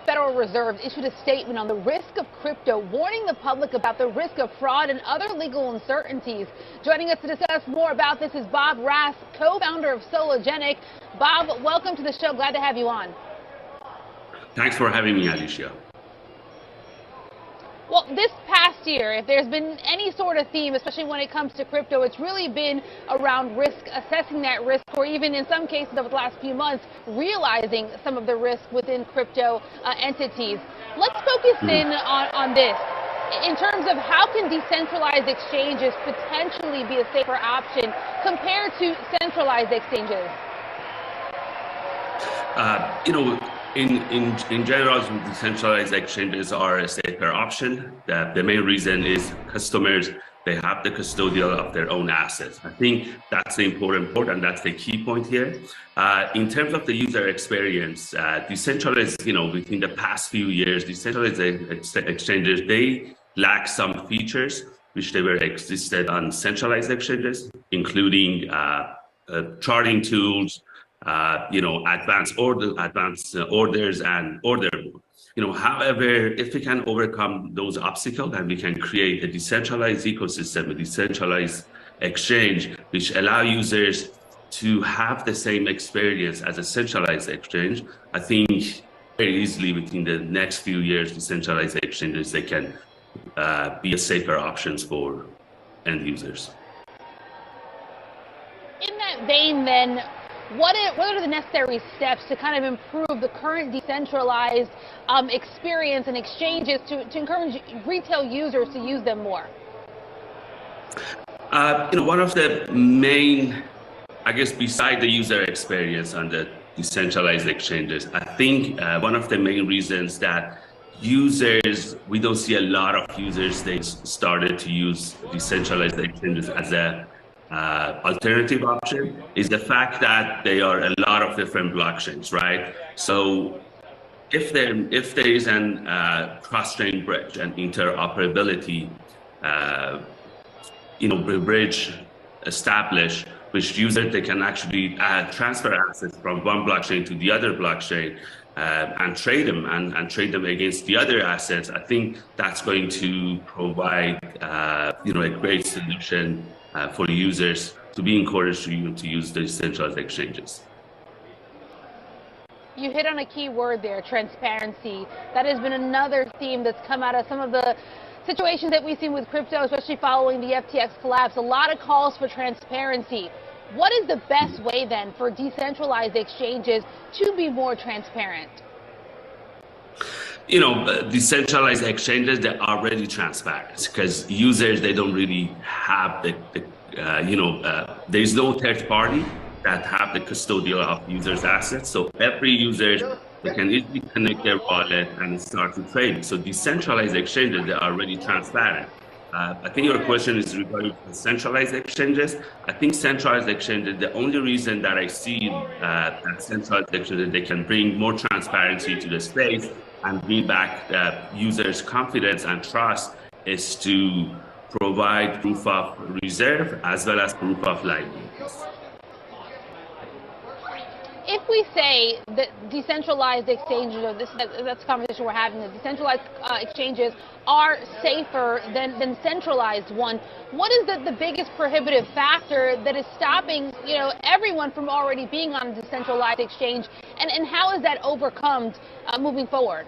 Federal Reserve issued a statement on the risk of crypto, warning the public about the risk of fraud and other legal uncertainties. Joining us to discuss more about this is Bob Rass, co-founder of Sologenic. Bob, welcome to the show. Glad to have you on. Thanks for having me, Alicia. Well, this past year, if there's been any sort of theme, especially when it comes to crypto, it's really been around risk, assessing that risk, or even in some cases over the last few months, realizing some of the risk within crypto entities. Let's focus in on this. In terms of how can decentralized exchanges potentially be a safer option compared to centralized exchanges? In general, decentralized exchanges are a safer option. The main reason is customers, they have the custodial of their own assets. I think that's the important point, and that's the key point here. In terms of the user experience, decentralized, within the past few years, decentralized exchanges, they lack some features which they were existed on centralized exchanges, including charting tools, advanced orders and order book. However, if we can overcome those obstacles and we can create a decentralized ecosystem, a decentralized exchange, which allow users to have the same experience as a centralized exchange, I think very easily within the next few years, decentralized exchanges, they can be a safer options for end users. In that vein, then, what are the necessary steps to kind of improve the current decentralized experience and exchanges to encourage retail users to use them more? One of the main, I guess, beside the user experience on the decentralized exchanges, I think one of the main reasons that we don't see a lot of users, they started to use decentralized exchanges as a alternative option is the fact that there are a lot of different blockchains, right? So if there is an cross-chain bridge and interoperability, bridge established, which users, they can actually transfer assets from one blockchain to the other blockchain and trade them and trade them against the other assets. I think that's going to provide a great solution for users to be encouraged to use the decentralized exchanges. You hit on a key word there, transparency. That has been another theme that's come out of some of the situations that we've seen with crypto, especially following the FTX collapse. A lot of calls for transparency. What is the best way then for decentralized exchanges to be more transparent? Decentralized exchanges, they're already transparent because users, they don't really have there's no third party that have the custodial of users' assets. So every user, they can easily connect their wallet and start to trade. So decentralized exchanges, they're already transparent. I think your question is regarding centralized exchanges. I think centralized exchanges, the only reason that I see that centralized exchanges, they can bring more transparency to the space and bring back users' confidence and trust is to provide proof of reserve as well as proof of liabilities. If we say that decentralized exchanges, or that's the conversation we're having, that decentralized exchanges are safer than centralized one, what is the biggest prohibitive factor that is stopping everyone from already being on a decentralized exchange, and how is that overcome moving forward?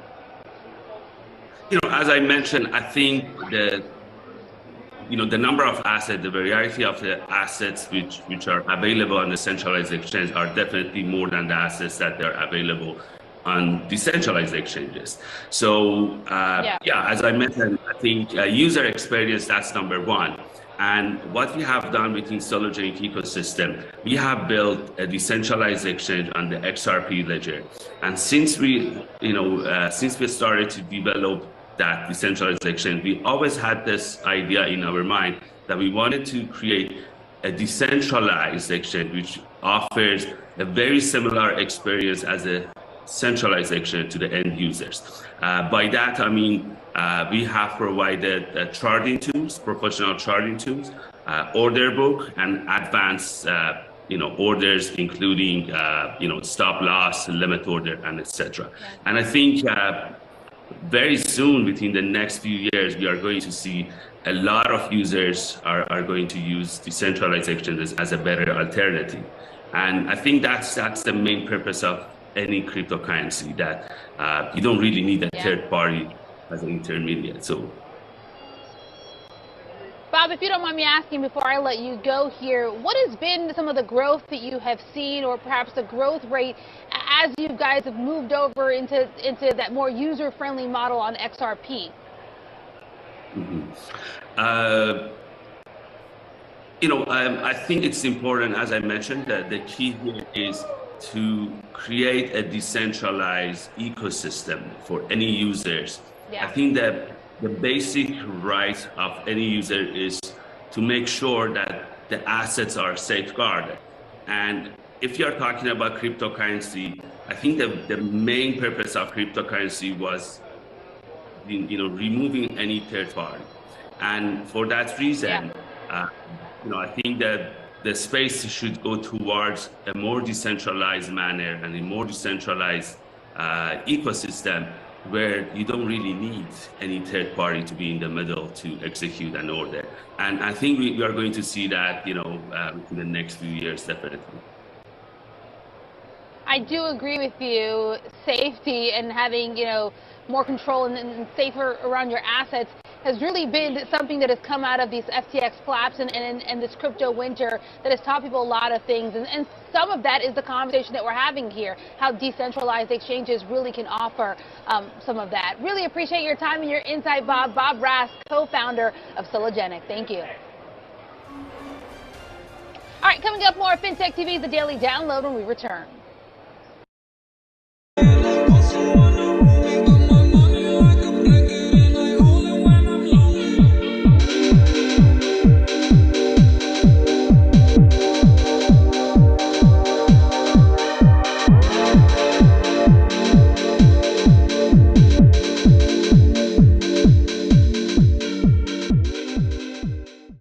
As I mentioned, I think the number of assets, the variety of the assets which are available on the centralized exchange are definitely more than the assets that are available on decentralized exchanges. So as I mentioned, I think user experience, that's number one. And what we have done within Sologenic ecosystem, we have built a decentralized exchange on the XRP ledger. And since we started to develop that decentralized exchange, we always had this idea in our mind that we wanted to create a decentralized exchange which offers a very similar experience as a centralized exchange to the end users. By that, I mean, we have provided charting tools, professional charting tools, order book, and advanced orders, including stop loss, limit order, and etc. And I think very soon, within the next few years, we are going to see a lot of users are going to use decentralized exchanges as a better alternative. And I think that's the main purpose of any cryptocurrency, that you don't really need a third party as an intermediate. So, Bob, if you don't mind me asking before I let you go here, what has been some of the growth that you have seen, or perhaps the growth rate as you guys have moved over into that more user-friendly model on XRP? I think it's important, as I mentioned, that the key here is to create a decentralized ecosystem for any users. I think that the basic right of any user is to make sure that the assets are safeguarded. And if you're talking about cryptocurrency, I think that the main purpose of cryptocurrency was removing any third party. And for that reason, I think that the space should go towards a more decentralized manner and a more decentralized ecosystem, where you don't really need any third party to be in the middle to execute an order. And I think we are going to see that, in the next few years, definitely. I do agree with you. Safety and having, more control and safer around your assets has really been something that has come out of these FTX collapse and this crypto winter that has taught people a lot of things. And some of that is the conversation that we're having here, how decentralized exchanges really can offer some of that. Really appreciate your time and your insight, Bob. Bob Rask, co-founder of Sologenic. Thank you. All right, coming up more FinTech TV, the Daily Download, when we return.